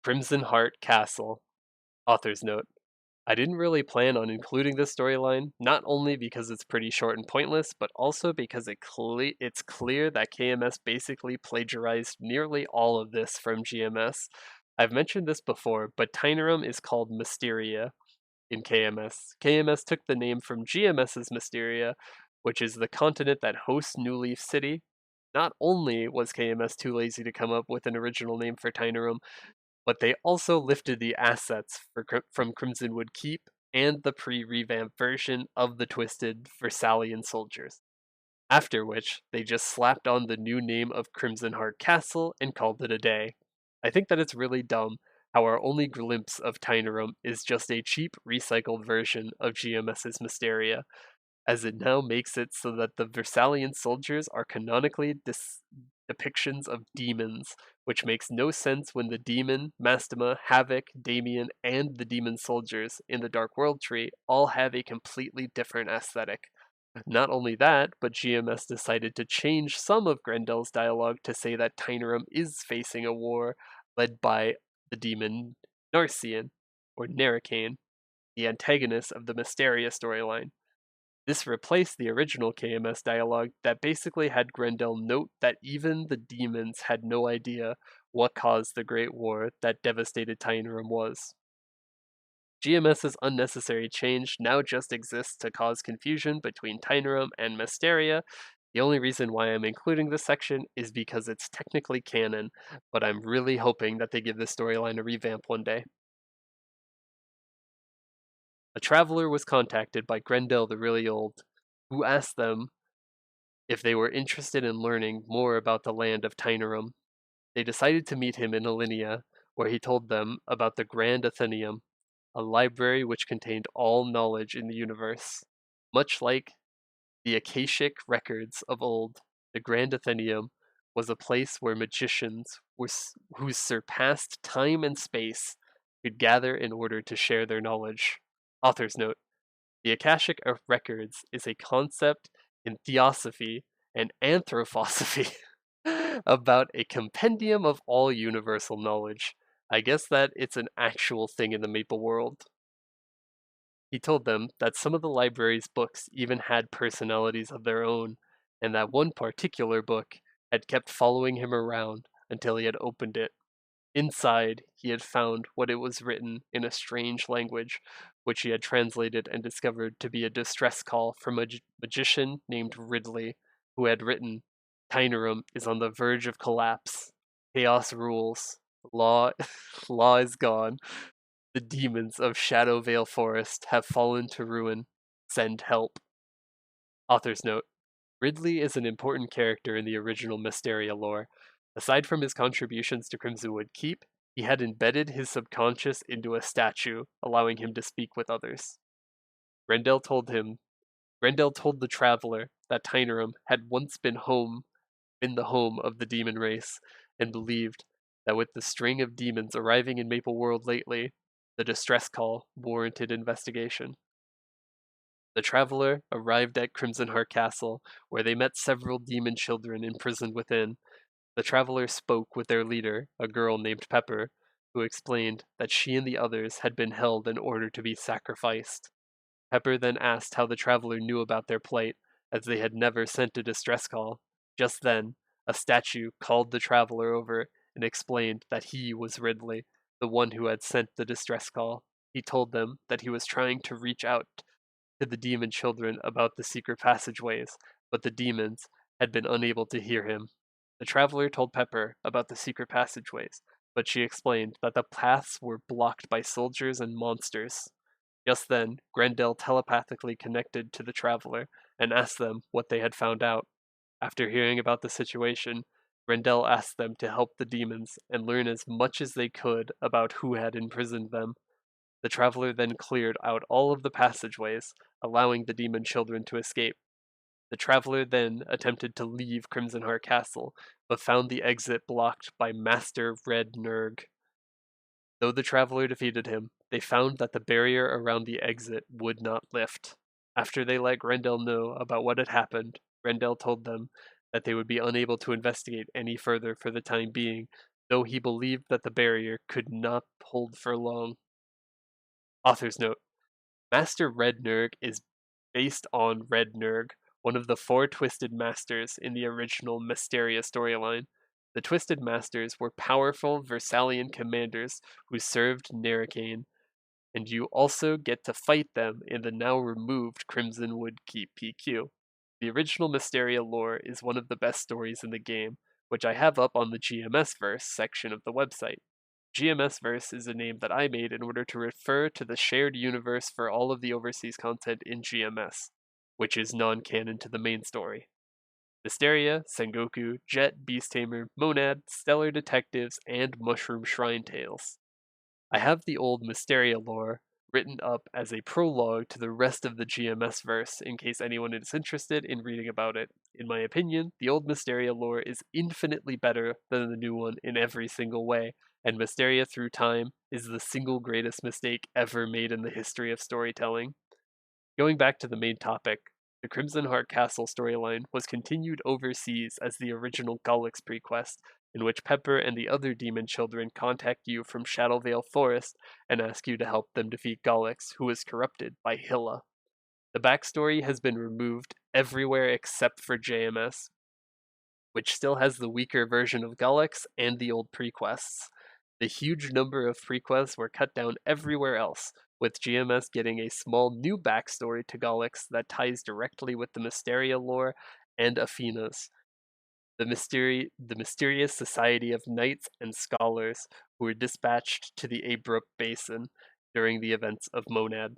Crimsonheart Castle. Author's note. I didn't really plan on including this storyline, not only because it's pretty short and pointless, but also because it's clear that KMS basically plagiarized nearly all of this from GMS. I've mentioned this before, but Tynerum is called Mysteria in KMS. KMS took the name from GMS's Mysteria, which is the continent that hosts New Leaf City. Not only was KMS too lazy to come up with an original name for Tynerum, but they also lifted the assets from Crimsonwood Keep and the pre-revamped version of the Twisted Versalian soldiers. After which, they just slapped on the new name of Crimsonheart Castle and called it a day. I think that it's really dumb how our only glimpse of Tynerum is just a cheap recycled version of GMS's Mysteria, as it now makes it so that the Versalian soldiers are canonically depictions of demons, which makes no sense when the demon, Mastema, Havoc, Damien, and the demon soldiers in the Dark World tree all have a completely different aesthetic. Not only that, but GMS decided to change some of Grendel's dialogue to say that Tynerum is facing a war led by the demon Narcian, or Naricane, the antagonist of the Mysteria storyline. This replaced the original KMS dialogue that basically had Grendel note that even the demons had no idea what caused the Great War that devastated Tynerum was. GMS's unnecessary change now just exists to cause confusion between Tynerum and Mysteria. The only reason why I'm including this section is because it's technically canon, but I'm really hoping that they give this storyline a revamp one day. A traveler was contacted by Grendel the Really Old, who asked them if they were interested in learning more about the land of Tynerum. They decided to meet him in Alinea, where he told them about the Grand Athenaeum, a library which contained all knowledge in the universe. Much like the Akashic records of old, the Grand Athenaeum was a place where magicians who surpassed time and space could gather in order to share their knowledge. Author's note. The Akashic records is a concept in theosophy and anthroposophy about a compendium of all universal knowledge. I guess that it's an actual thing in the Maple world. He told them that some of the library's books even had personalities of their own, and that one particular book had kept following him around until he had opened it. Inside, he had found what it was written in a strange language, which he had translated and discovered to be a distress call from a magician named Ridley, who had written, Tynerum is on the verge of collapse. Chaos rules. Law, law is gone. The demons of Shadowvale Forest have fallen to ruin. Send help. Author's note. Ridley is an important character in the original Mysteria lore. Aside from his contributions to Crimsonwood Keep, he had embedded his subconscious into a statue, allowing him to speak with others. Grendel told the traveler that Tynerum had once been the home of the demon race, and believed that with the string of demons arriving in Maple World lately, the distress call warranted investigation. The traveler arrived at Crimsonheart Castle, where they met several demon children imprisoned within. The traveler spoke with their leader, a girl named Pepper, who explained that she and the others had been held in order to be sacrificed. Pepper then asked how the traveler knew about their plight, as they had never sent a distress call. Just then, a statue called the traveler over and explained that he was Ridley, the one who had sent the distress call. He told them that he was trying to reach out to the demon children about the secret passageways, but the demons had been unable to hear him. The traveler told Pepper about the secret passageways, but she explained that the paths were blocked by soldiers and monsters. Just then, Grendel telepathically connected to the traveler and asked them what they had found out. After hearing about the situation, Grendel asked them to help the demons and learn as much as they could about who had imprisoned them. The traveler then cleared out all of the passageways, allowing the demon children to escape. The traveler then attempted to leave Crimsonheart Castle, but found the exit blocked by Master Red Nurg. Though the traveler defeated him, they found that the barrier around the exit would not lift. After they let Grendel know about what had happened, Grendel told them that they would be unable to investigate any further for the time being, though he believed that the barrier could not hold for long. Author's note: Master Red Nurg is based on Red Nurg, one of the four Twisted Masters in the original Mysteria storyline. The Twisted Masters were powerful Versalian commanders who served Narracane, and you also get to fight them in the now removed Crimsonwood Keep PQ. The original Mysteria lore is one of the best stories in the game, which I have up on the GMS verse section of the website. GMS verse is a name that I made in order to refer to the shared universe for all of the overseas content in GMS, which is non-canon to the main story. Mysteria, Sengoku, Jet, Beast Tamer, Monad, Stellar Detectives, and Mushroom Shrine Tales. I have the old Mysteria lore written up as a prologue to the rest of the GMS verse in case anyone is interested in reading about it. In my opinion, the old Mysteria lore is infinitely better than the new one in every single way, and Mysteria Through Time is the single greatest mistake ever made in the history of storytelling. Going back to the main topic, the Crimsonheart Castle storyline was continued overseas as the original Gullix prequest, in which Pepper and the other demon children contact you from Shadowvale Forest and ask you to help them defeat Gullix, who is corrupted by Hilla. The backstory has been removed everywhere except for JMS, which still has the weaker version of Gullix and the old prequests. The huge number of prequests were cut down everywhere else, with GMS getting a small new backstory to Gullix that ties directly with the Mysteria lore and Athena's, the mysterious society of knights and scholars who were dispatched to the Abrupt Basin during the events of Monad.